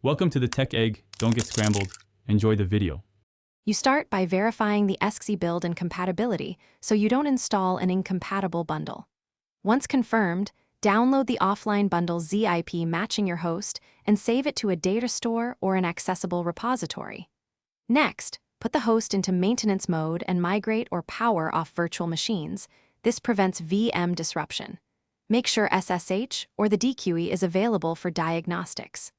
Welcome to the Tech Egg. Don't get scrambled. Enjoy the video. You start by verifying the Esxi build and compatibility so you don't install an incompatible bundle. Once confirmed, download the offline bundle zip matching your host and save it to a data store or an accessible repository. Next, put the host into maintenance mode and migrate or power off virtual machines. This prevents VM disruption. Make sure SSH or the DQE is available for diagnostics.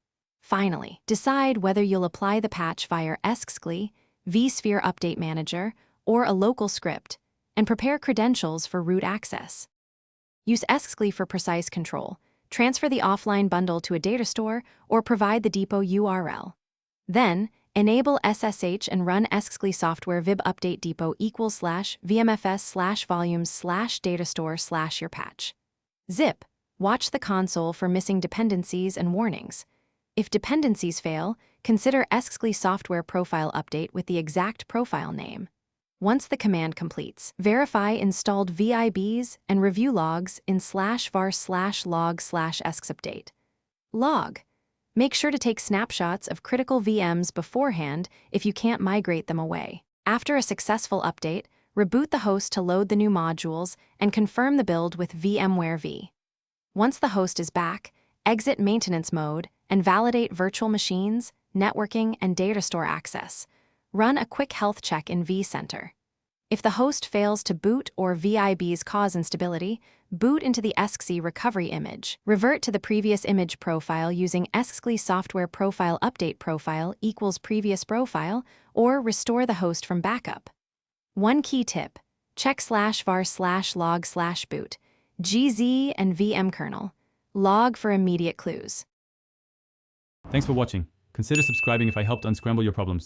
Finally, decide whether you'll apply the patch via Esxi, vSphere Update Manager, or a local script, and prepare credentials for root access. Use Esxi for precise control, transfer the offline bundle to a data store, or provide the depot URL. Then, enable SSH and run Esxi software vib update depot /vmfs/volumes/datastore/your patch. Zip. Watch the console for missing dependencies and warnings. If dependencies fail, consider Esxi software profile update with the exact profile name. Once the command completes, verify installed VIBs and review logs in /var/log/esxupdate. Log. Make sure to take snapshots of critical VMs beforehand if you can't migrate them away. After a successful update, reboot the host to load the new modules and confirm the build with VMware V. Once the host is back, exit maintenance mode and validate virtual machines, networking, and data store access. Run a quick health check in vCenter. If the host fails to boot or VIBs cause instability, boot into the Esxi recovery image. Revert to the previous image profile using Esxi software profile update profile equals previous profile, or restore the host from backup. One key tip: check /var/log/boot, GZ and VM kernel. Log for immediate clues. Thanks for watching. Consider subscribing if I helped unscramble your problems.